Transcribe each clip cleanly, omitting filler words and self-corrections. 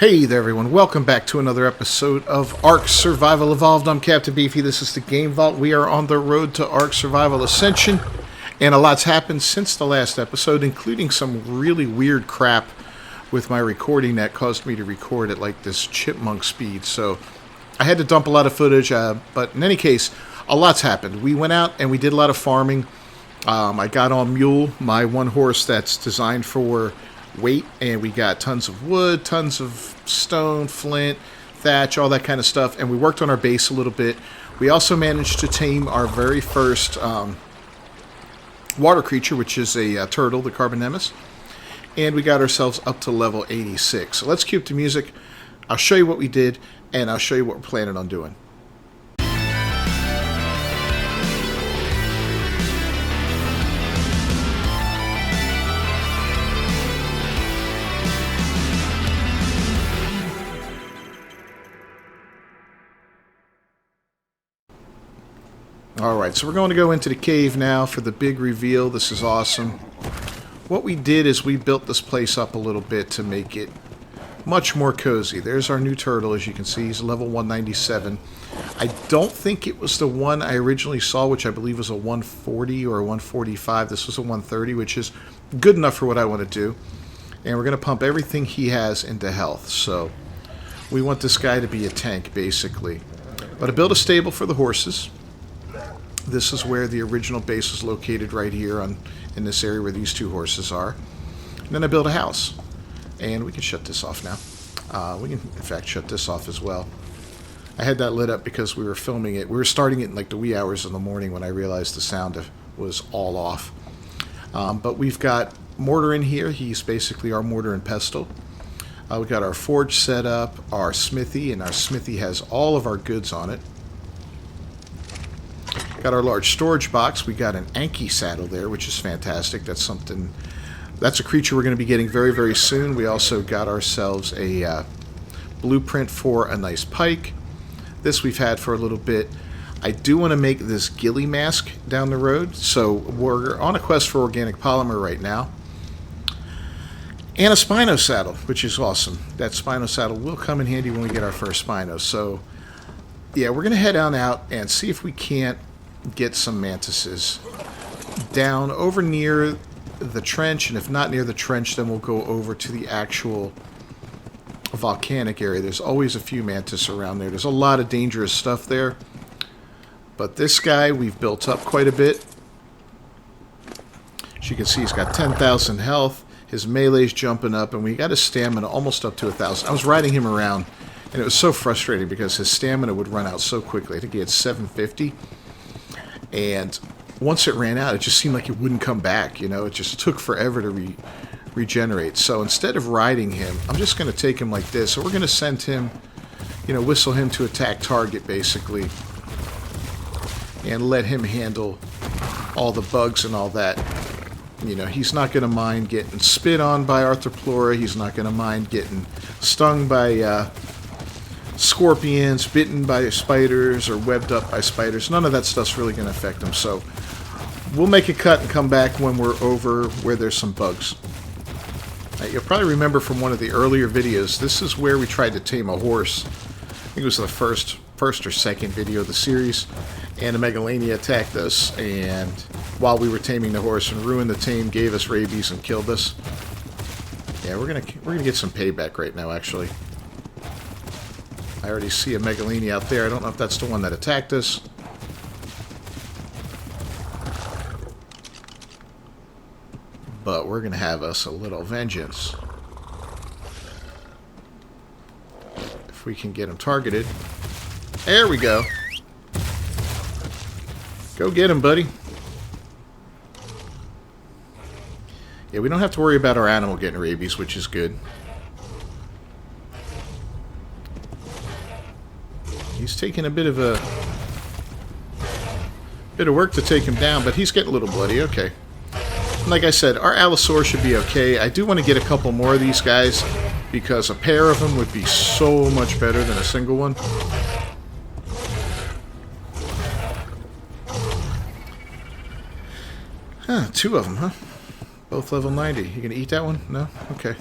Hey there everyone, welcome back to another episode of Ark Survival Evolved. I'm Captain Beefy, this is the Game Vault. We are on the road to Ark Survival Ascension, and a lot's happened since the last episode, including some really weird crap with my recording that caused me to record at like this chipmunk speed. So I had to dump a lot of footage, but in any case, a lot's happened. We went out and we did a lot of farming. I got on Mule, my one horse that's designed for weight, and we got tons of wood, tons of stone, flint, thatch, all that kind of stuff, and we worked on our base a little bit. We also managed to tame our very first water creature, which is a turtle, the Carbonemus, and we got ourselves up to level 86. So let's cue up the music. I'll show you what we did, and I'll show you what we're planning on doing. Alright, so we're going to go into the cave now for the big reveal. This is awesome. What we did is we built this place up a little bit to make it much more cozy. There's our new turtle, as you can see. He's level 197. I don't think it was the one I originally saw, which I believe was a 140 or a 145. This was a 130, which is good enough for what I want to do. And we're going to pump everything he has into health. So we want this guy to be a tank, basically. But I built a stable for the horses. This is where the original base was located, right here in this area where these two horses are. And then I built a house. And we can shut this off now. We can, in fact, shut this off as well. I had that lit up because we were filming it. We were starting it in like the wee hours of the morning when I realized the sound was all off. But we've got mortar in here. He's basically our mortar and pestle. We got our forge set up, our smithy, and our smithy has all of our goods on it. Got our large storage box. We got an Anki saddle there, which is fantastic. That's a creature we're going to be getting very, very soon. We also got ourselves a blueprint for a nice pike. This we've had for a little bit. I do want to make this ghillie mask down the road, so we're on a quest for organic polymer right now. And a Spino saddle, which is awesome. That Spino saddle will come in handy when we get our first Spino. So, yeah, we're going to head on out and see if we can't get some mantises down over near the trench, and if not near the trench, then we'll go over to the actual volcanic area. There's always a few mantis around there. There's a lot of dangerous stuff there, but this guy we've built up quite a bit. As you can see, he's got 10,000 health. His melee's jumping up, and we got his stamina almost up to 1,000. I was riding him around, and it was so frustrating because his stamina would run out so quickly. I think he had 750. And once it ran out, it just seemed like it wouldn't come back. You know, it just took forever to regenerate. So instead of riding him, I'm just going to take him like this. So we're going to send him, you know, whistle him to attack target, basically. And let him handle all the bugs and all that. You know, he's not going to mind getting spit on by Arthroplora. He's not going to mind getting stung by scorpions, bitten by spiders, or webbed up by spiders. None of that stuff's really going to affect him. So we'll make a cut and come back when we're over where there's some bugs. You'll probably remember from one of the earlier videos, this is where we tried to tame a horse. I think it was the first or second video of the series, and a Megalania attacked us, and while we were taming the horse, and ruined the tame, gave us rabies and killed us. Yeah, we're gonna get some payback right now, actually. I already see a Megalania out there. I don't know if that's the one that attacked us. But we're going to have us a little vengeance. If we can get him targeted. There we go. Go get him, buddy. Yeah, we don't have to worry about our animal getting rabies, which is good. He's taking a bit of work to take him down, but he's getting a little bloody. Okay. Like I said, our Allosaur should be okay. I do want to get a couple more of these guys because a pair of them would be so much better than a single one. Huh, two of them, huh? Both level 90. You gonna eat that one? No? Okay.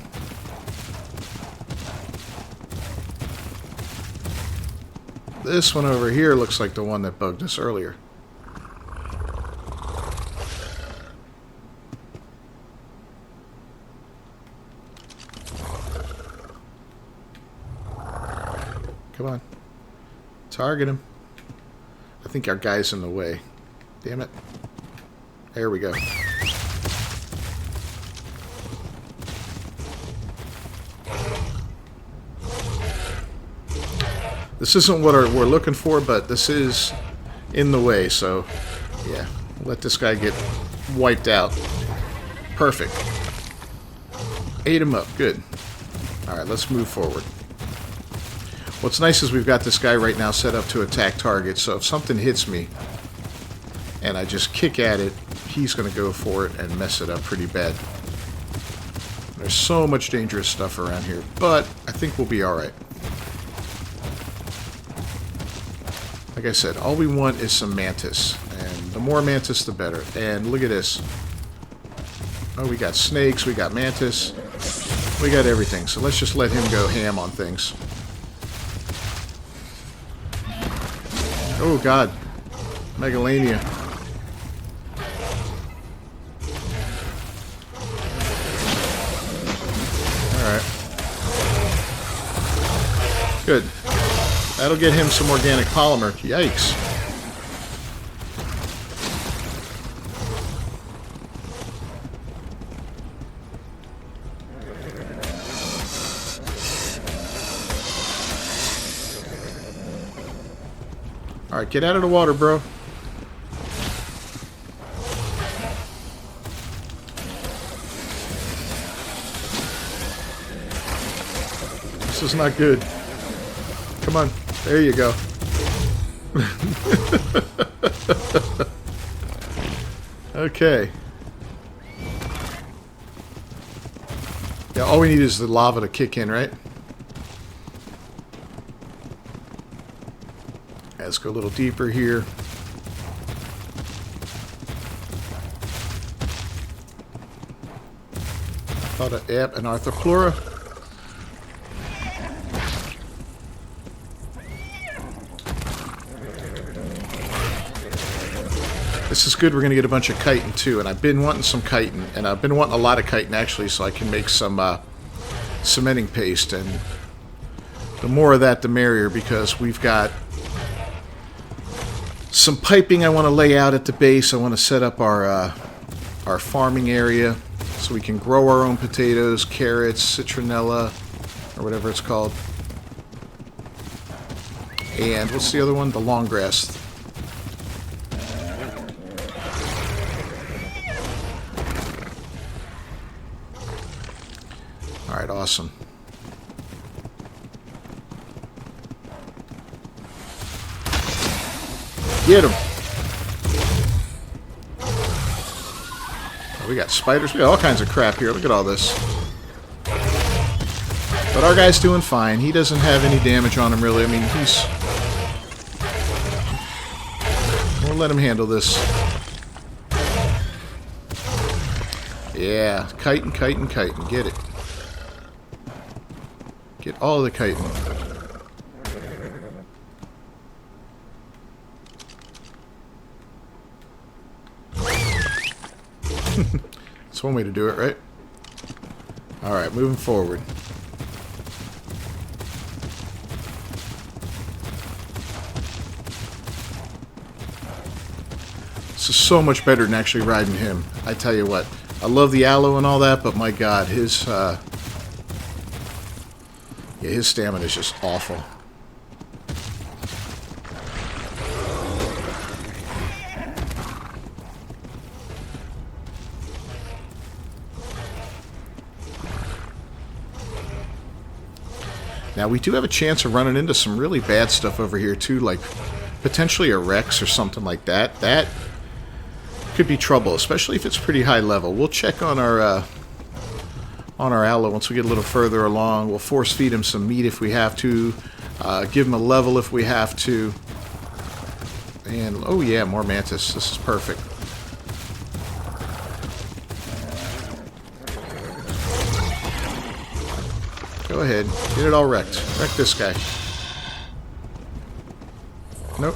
This one over here looks like the one that bugged us earlier. Come on. Target him. I think our guy's in the way. Damn it. There we go. This isn't what we're looking for, but this is in the way, so yeah. Let this guy get wiped out. Perfect. Ate him up. Good. Alright, let's move forward. What's nice is we've got this guy right now set up to attack targets, so if something hits me and I just kick at it, he's going to go for it and mess it up pretty bad. There's so much dangerous stuff around here, but I think we'll be alright. Like I said, all we want is some mantis, and the more mantis the better. And look at this. Oh, we got snakes, we got mantis, we got everything, so let's just let him go ham on things. Oh god, Megalania. Alright. Good. That'll get him some organic polymer. Yikes. Alright, get out of the water, bro. This is not good. Come on. There you go. Okay. Yeah, all we need is the lava to kick in, right? Let's go a little deeper here. Yep, an Arthropleura. This is good. We're going to get a bunch of chitin too, and I've been wanting some chitin, and I've been wanting a lot of chitin actually, so I can make some cementing paste, and the more of that the merrier, because we've got some piping I want to lay out at the base. I want to set up our farming area so we can grow our own potatoes, carrots, citronella, or whatever it's called. And what's the other one? The long grass. Alright, awesome. Get him! Oh, we got spiders. We got all kinds of crap here. Look at all this. But our guy's doing fine. He doesn't have any damage on him, really. I mean, he's... We'll let him handle this. Yeah. Chitin, chitin, chitin. Get it. Get all the chitin. That's one way to do it, right? Alright, moving forward. This is so much better than actually riding him. I tell you what. I love the aloe and all that, but my god, his stamina is just awful. Now, we do have a chance of running into some really bad stuff over here, too, like potentially a Rex or something like that. That could be trouble, especially if it's pretty high level. We'll check on our aloe once we get a little further along. We'll force feed him some meat if we have to, give him a level if we have to. And, oh yeah, more mantis. This is perfect. Go ahead. Get it all wrecked. Wreck this guy. Nope.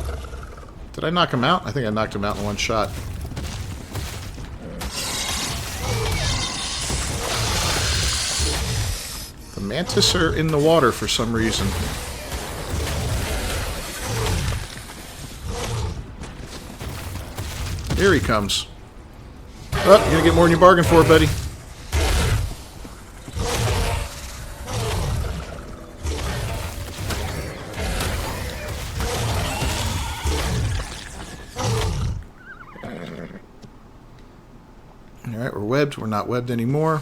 Did I knock him out? I think I knocked him out in one shot. The mantis are in the water for some reason. Here he comes. Oh, you're gonna get more than you bargained for, buddy. Alright, we're webbed. We're not webbed anymore.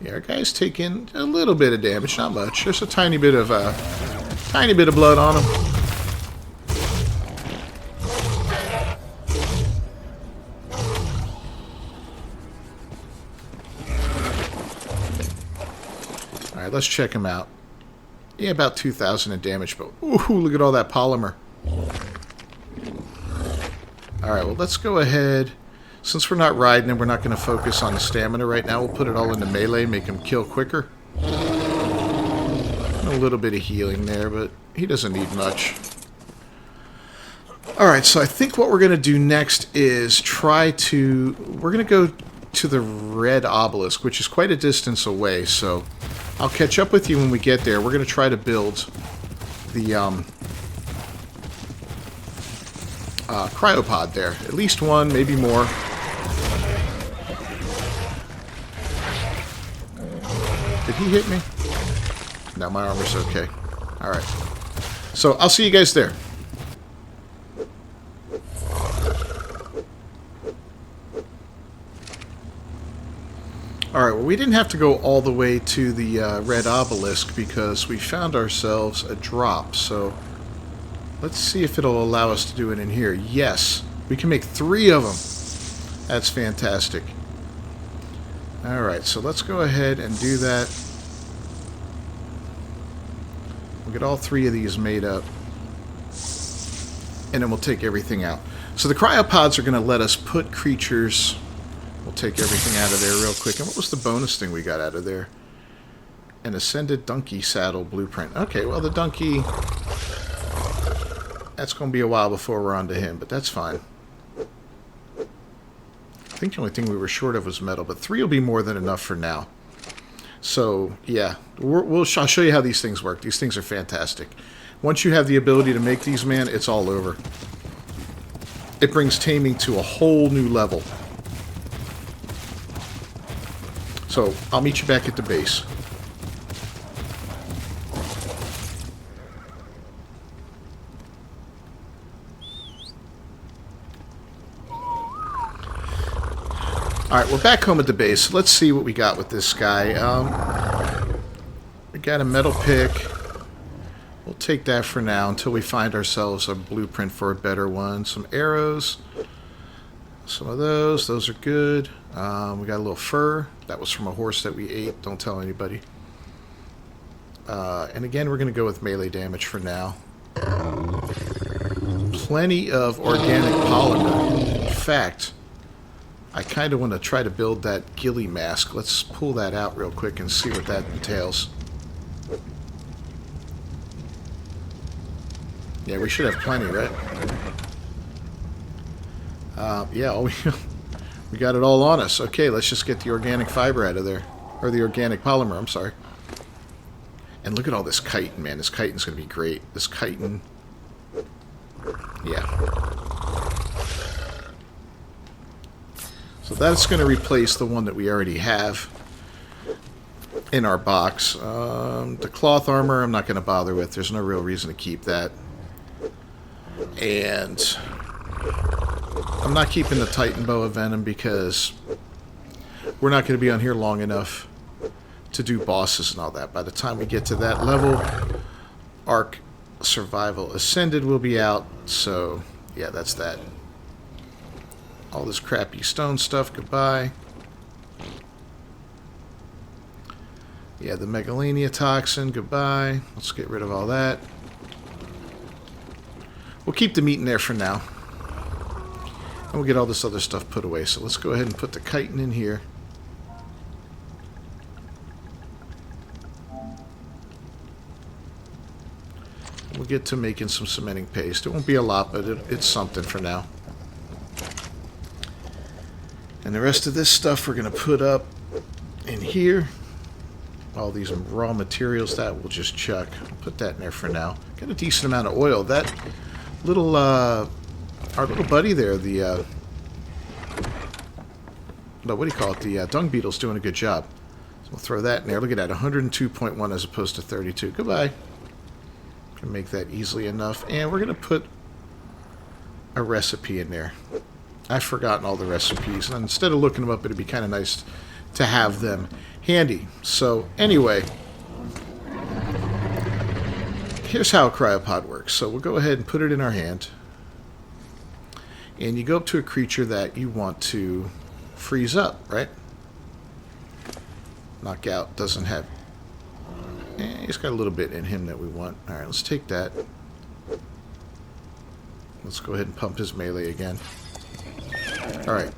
Yeah, our guy's taking a little bit of damage, not much. Just a tiny bit of blood on him. Alright, let's check him out. Yeah, about 2,000 in damage, but ooh, look at all that polymer. Alright, well, let's go ahead. Since we're not riding and we're not going to focus on the stamina right now, we'll put it all into melee, make him kill quicker. A little bit of healing there, but he doesn't need much. Alright, so I think what we're going to do next is we're going to go to the red obelisk, which is quite a distance away, so I'll catch up with you when we get there. We're going to try to build the cryopod there. At least one, maybe more. Did he hit me? No, my armor's okay. Alright. So, I'll see you guys there. Alright, well, we didn't have to go all the way to the red obelisk because we found ourselves a drop. So, let's see if it'll allow us to do it in here. Yes, we can make 3 of them. That's fantastic. Alright, so let's go ahead and do that. We'll get all 3 of these made up. And then we'll take everything out. So the cryopods are going to let us put creatures... We'll take everything out of there real quick. And what was the bonus thing we got out of there? An Ascended Donkey Saddle Blueprint. Okay, well the donkey... That's going to be a while before we're on to him, but that's fine. I think the only thing we were short of was metal, but 3 will be more than enough for now. So, yeah, I'll show you how these things work. These things are fantastic. Once you have the ability to make these, man, it's all over. It brings taming to a whole new level. So, I'll meet you back at the base. Alright, we're back home at the base. Let's see what we got with this guy. We got a metal pick. We'll take that for now until we find ourselves a blueprint for a better one. Some arrows. Some of those. Those are good. We got a little fur. That was from a horse that we ate. Don't tell anybody. And again, we're going to go with melee damage for now. Plenty of organic polymer. In fact... I kind of want to try to build that ghillie mask. Let's pull that out real quick and see what that entails. Yeah, we should have plenty, right? Yeah, we got it all on us. Okay, let's just get the organic fiber out of there. Or the organic polymer, I'm sorry. And look at all this chitin, man. This chitin's going to be great. This chitin... Yeah. So that's going to replace the one that we already have in our box. The cloth armor I'm not going to bother with. There's no real reason to keep that. And I'm not keeping the Titan Bow of Venom because we're not going to be on here long enough to do bosses and all that. By the time we get to that level, Ark Survival Ascended will be out. So, yeah, that's that. All this crappy stone stuff, goodbye. Yeah, the Megalania toxin, goodbye. Let's get rid of all that. We'll keep the meat in there for now. And we'll get all this other stuff put away. So let's go ahead and put the chitin in here. We'll get to making some cementing paste. It won't be a lot, but it's something for now. And the rest of this stuff we're going to put up in here. All these raw materials that we'll just chuck. Put that in there for now. Got a decent amount of oil. That little, our little buddy there, the, what do you call it? The dung beetle's doing a good job. So we'll throw that in there. Look at that, 102.1 as opposed to 32. Goodbye. Can make that easily enough. And we're going to put a recipe in there. I've forgotten all the recipes. And instead of looking them up, it'd be kind of nice to have them handy. So anyway, here's how a cryopod works. So we'll go ahead and put it in our hand. And you go up to a creature that you want to freeze up, right? Knockout doesn't have... he's got a little bit in him that we want. Alright, let's take that. Let's go ahead and pump his melee again. Alright,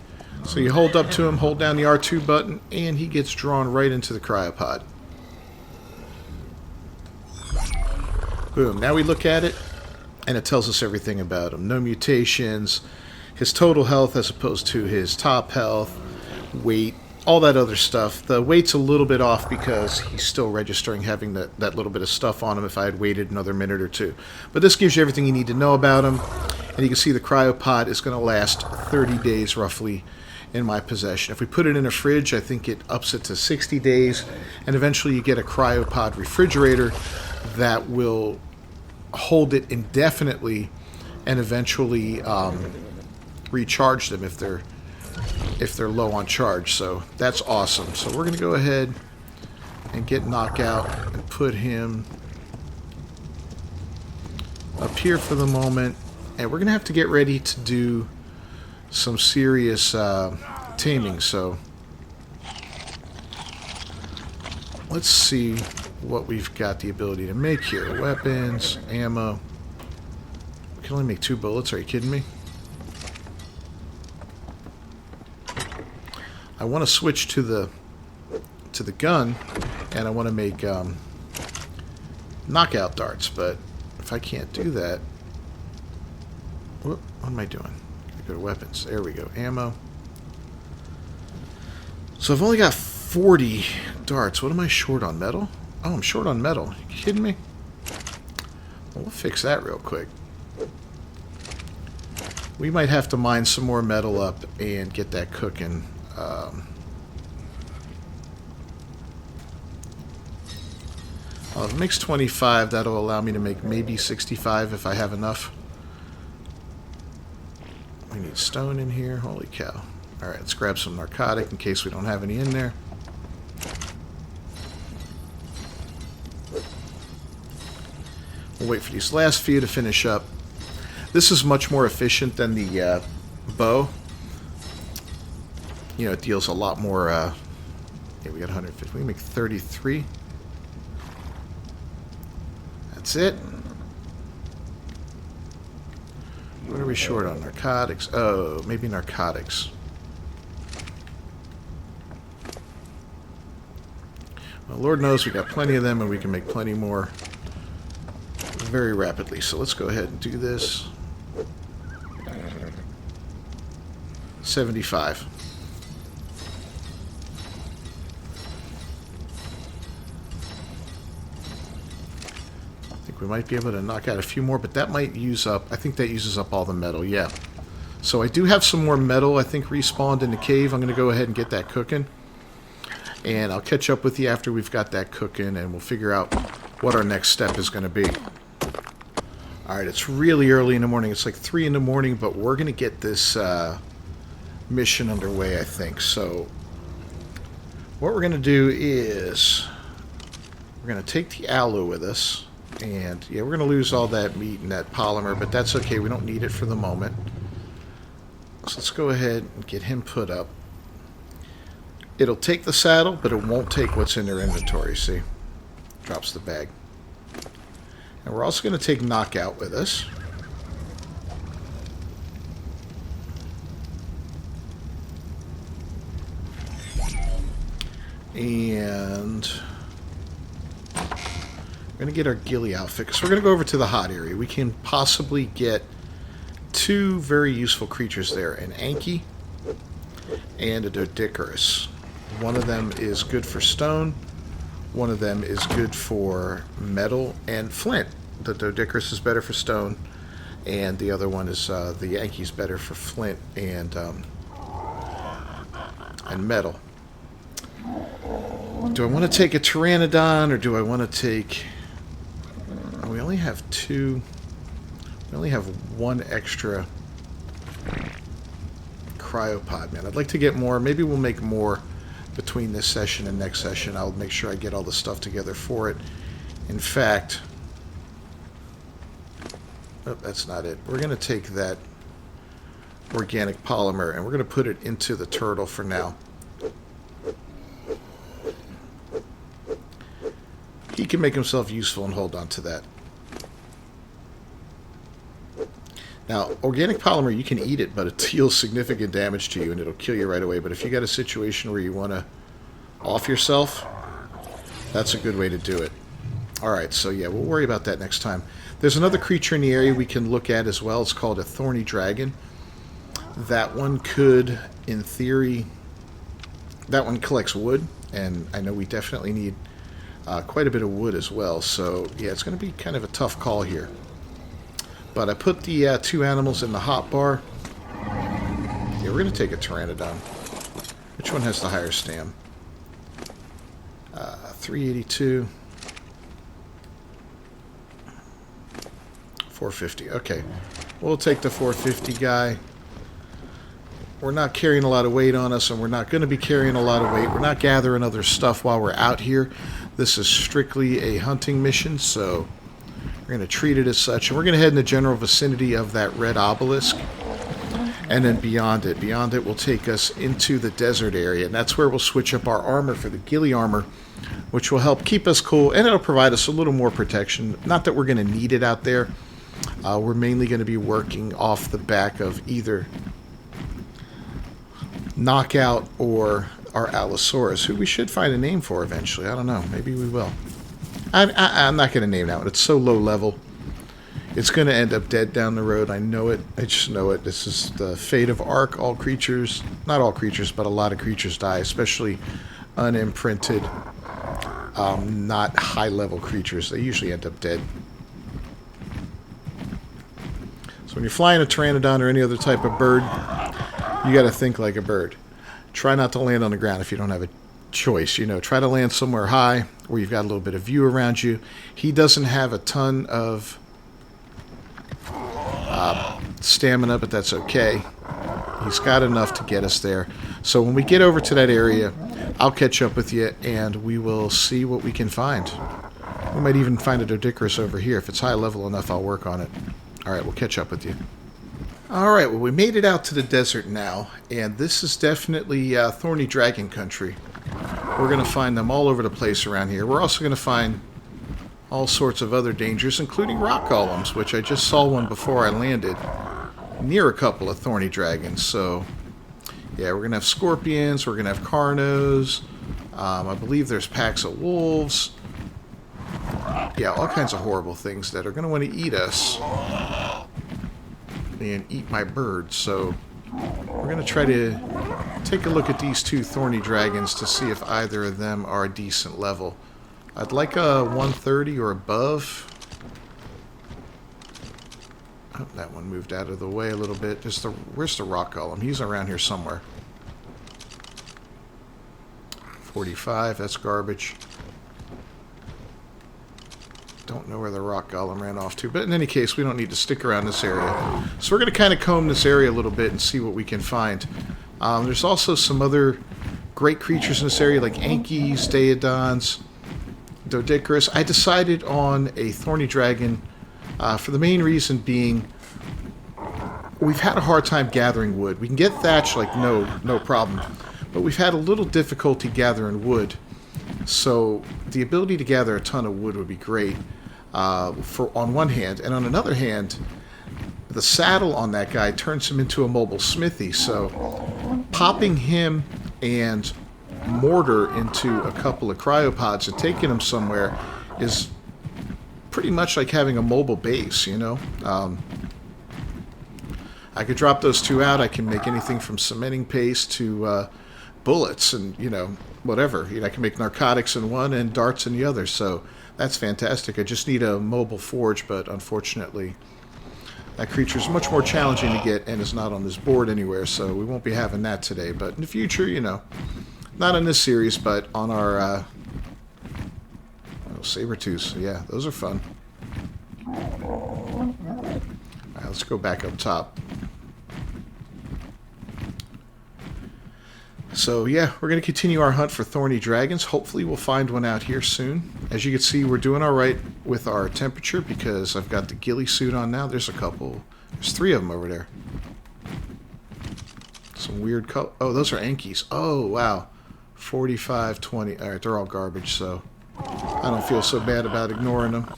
so you hold up to him, hold down the R2 button, and he gets drawn right into the cryopod. Boom. Now we look at it, and it tells us everything about him. No mutations, his total health as opposed to his top health, weight, all that other stuff. The weight's a little bit off because he's still registering having that little bit of stuff on him if I had waited another minute or two. But this gives you everything you need to know about him. And you can see the cryopod is going to last 30 days roughly in my possession. If we put it in a fridge, I think it ups it to 60 days. And eventually you get a cryopod refrigerator that will hold it indefinitely and eventually recharge them if they're low on charge. So that's awesome. So we're going to go ahead and get Knockout and put him up here for the moment. And we're going to have to get ready to do some serious taming. So let's see what we've got the ability to make here. Weapons, ammo. We can only make 2 bullets. Are you kidding me? I want to switch to the gun, and I want to make knockout darts. But if I can't do that, what am I doing? Go to weapons. There we go. Ammo. So I've only got 40 darts. What am I short on? Metal? Oh, I'm short on metal. Are you kidding me? Well, we'll fix that real quick. We might have to mine some more metal up and get that cooking. Well, if it makes 25, that'll allow me to make maybe 65 if I have enough. We need stone in here. Holy cow. Alright, let's grab some narcotic in case we don't have any in there. We'll wait for these last few to finish up. This is much more efficient than the bow. You know, it deals a lot more. Yeah, we got 150. We can make 33. That's it. What are we short on? Narcotics. Oh, maybe narcotics. Well, Lord knows we got plenty of them, and we can make plenty more very rapidly. So let's go ahead and do this. 75. I think we might be able to knock out a few more, but that might use up... I think that uses up all the metal, yeah. So I do have some more metal, I think, respawned in the cave. I'm going to go ahead and get that cooking. And I'll catch up with you after we've got that cooking, and we'll figure out what our next step is going to be. Alright, it's really early in the morning. It's like 3 in the morning, but we're going to get this mission underway, I think. So what we're going to do is we're going to take the aloe with us. And, yeah, we're going to lose all that meat and that polymer, but that's okay. We don't need it for the moment. So let's go ahead and get him put up. It'll take the saddle, but it won't take what's in their inventory, see? Drops the bag. And we're also going to take Knockout with us. And we're going to get our ghillie outfit, because we're going to go over to the hot area. We can possibly get two very useful creatures there, an Anki and a Doedicurus. One of them is good for stone, one of them is good for metal and flint. The Doedicurus is better for stone, and the other one is the Anki's better for flint and metal. Do I want to take a Pteranodon, or do I want to take... We only have two... We only have one extra cryopod, man. I'd like to get more. Maybe we'll make more between this session and next session. I'll make sure I get all the stuff together for it. In fact... Oh, that's not it. We're going to take that organic polymer and we're going to put it into the turtle for now. He can make himself useful and hold on to that. Now, organic polymer, you can eat it, but it deals significant damage to you and it'll kill you right away. But if you got a situation where you want to off yourself, that's a good way to do it. Alright, so yeah, we'll worry about that next time. There's another creature in the area we can look at as well. It's called a thorny dragon. That one could, in theory, that one collects wood, and I know we definitely need quite a bit of wood as well. So yeah, it's going to be kind of a tough call here. But I put the two animals in the hotbar. Yeah, we're going to take a Pteranodon. Which one has the higher stam? 382. 450. Okay. We'll take the 450 guy. We're not carrying a lot of weight on us, and we're not going to be carrying a lot of weight. We're not gathering other stuff while we're out here. This is strictly a hunting mission, so we're going to treat it as such. And we're going to head in the general vicinity of that red obelisk. And then beyond it. Beyond it will take us into the desert area. And that's where we'll switch up our armor for the ghillie armor, which will help keep us cool. And it'll provide us a little more protection. Not that we're going to need it out there. We're mainly going to be working off the back of either Knockout or our Allosaurus, who we should find a name for eventually. I don't know. Maybe we will. I'm not going to name that one. It's so low level. It's going to end up dead down the road. I know it. I just know it. This is the fate of Ark. All creatures, not all creatures, but a lot of creatures die, especially unimprinted, not high-level creatures. They usually end up dead. So when you're flying a Pteranodon or any other type of bird, you got to think like a bird. Try not to land on the ground if you don't have a choice. You know, try to land somewhere high where you've got a little bit of view around you. He doesn't have a ton of stamina, but that's okay. He's got enough to get us there. So when we get over to that area, I'll catch up with you and we will see what we can find. We might even find a Doedicurus over here. If it's high level enough, I'll work on it. Alright, we'll catch up with you. Alright, well, we made it out to the desert now, and this is definitely thorny dragon country. We're going to find them all over the place around here. We're also going to find all sorts of other dangers, including rock golems, which I just saw one before I landed, near a couple of thorny dragons. So, yeah, we're going to have scorpions, we're going to have carnos, I believe there's packs of wolves. Yeah, all kinds of horrible things that are going to want to eat us and eat my birds. So we're going to try to take a look at these two thorny dragons to see if either of them are a decent level. I'd like a 130 or above. Oh, that one moved out of the way a little bit. Where's the rock golem? He's around here somewhere. 45, that's garbage. Don't know where the rock golem ran off to, but in any case, we don't need to stick around this area. So we're going to kind of comb this area a little bit and see what we can find. There's also some other great creatures in this area, like Ankis, Daeodons, Doedicurus. I decided on a thorny dragon for the main reason being we've had a hard time gathering wood. We can get thatch like no problem, but we've had a little difficulty gathering wood. So the ability to gather a ton of wood would be great on one hand, and on another hand, the saddle on that guy turns him into a mobile smithy. So popping him and mortar into a couple of cryopods and taking them somewhere is pretty much like having a mobile base, you know. I could drop those two out. I can make anything from cementing paste to bullets and, you know, whatever. You know, I can make narcotics in one and darts in the other. So that's fantastic. I just need a mobile forge, but unfortunately that creature is much more challenging to get and is not on this board anywhere. So we won't be having that today. But in the future, you know, not in this series, but on our saber-tooths. Yeah, those are fun. All right, let's go back up top. So yeah, we're going to continue our hunt for thorny dragons. Hopefully we'll find one out here soon. As you can see, we're doing all right with our temperature because I've got the ghillie suit on now. There's a couple. There's 3 of them over there. Some weird color. Oh, those are Ankies. Oh, wow. 45, 20. All right, they're all garbage, so I don't feel so bad about ignoring them.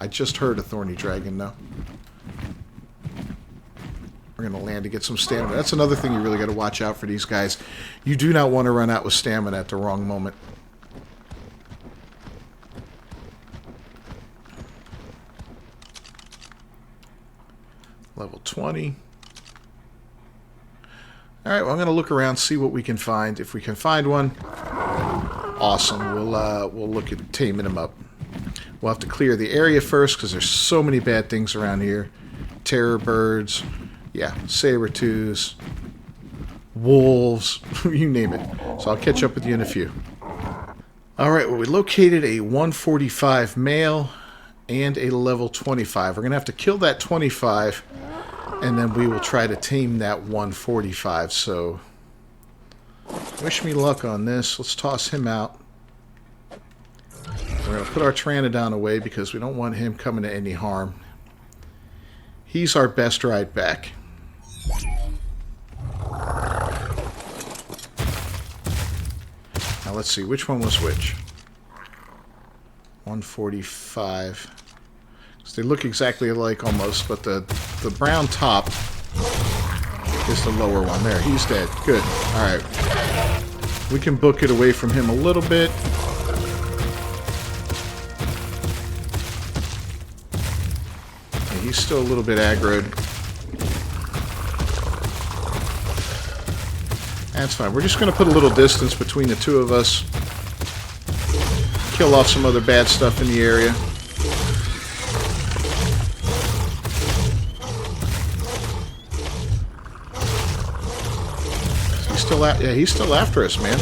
I just heard a thorny dragon, though. We're going to land to get some stamina. That's another thing you really got to watch out for these guys. You do not want to run out with stamina at the wrong moment. Level 20. Alright, well, I'm going to look around, see what we can find. If we can find one, awesome. We'll look at taming them up. We'll have to clear the area first because there's so many bad things around here. Terror birds. Yeah, saber-tooths, wolves, you name it. So I'll catch up with you in a few. Alright, well, we located a 145 male and a level 25. We're going to have to kill that 25, and then we will try to tame that 145. So, wish me luck on this. Let's toss him out. We're going to put our Pteranodon away because we don't want him coming to any harm. He's our best ride back. Now let's see, which one was which? 145. So they look exactly alike almost, but the brown top is the lower one. There, he's dead. Good. Alright. We can book it away from him a little bit. Yeah, he's still a little bit aggroed. That's fine. We're just going to put a little distance between the two of us. Kill off some other bad stuff in the area. He's still out. Yeah, he's still after us, man.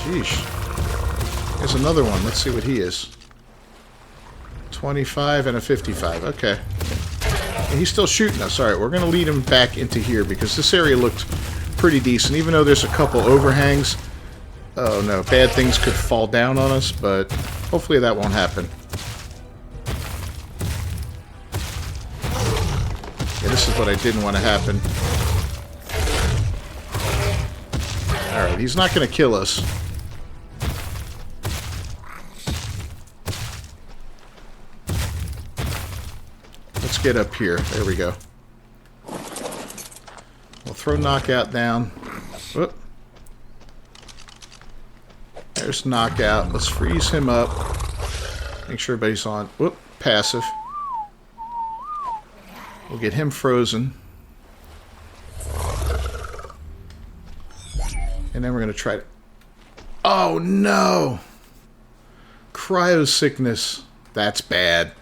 Sheesh. There's another one. Let's see what he is. 25 and a 55. Okay. And he's still shooting us. Alright, we're going to lead him back into here because this area looked pretty decent. Even though there's a couple overhangs. Oh no, bad things could fall down on us, but hopefully that won't happen. Yeah, this is what I didn't want to happen. Alright, he's not going to kill us. Let's get up here. There we go. We'll throw knockout down. Whoop. There's knockout. Let's freeze him up. Make sure everybody's on. Whoop. Passive. We'll get him frozen. And then we're going to try to... Oh, no! Cryo sickness. That's bad.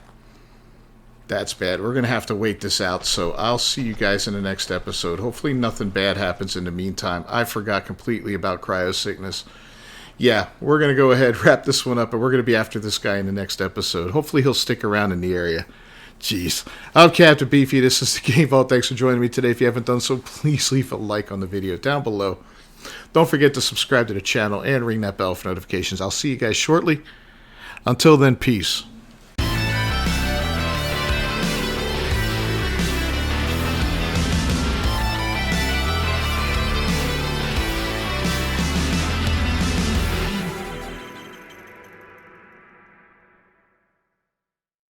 That's bad. We're going to have to wait this out, so I'll see you guys in the next episode. Hopefully nothing bad happens in the meantime. I forgot completely about cryo sickness. Yeah, we're going to go ahead, wrap this one up, and we're going to be after this guy in the next episode. Hopefully he'll stick around in the area. Jeez. I'm Captain Beefy. This is the Game Vault. Thanks for joining me today. If you haven't done so, please leave a like on the video down below. Don't forget to subscribe to the channel and ring that bell for notifications. I'll see you guys shortly. Until then, peace.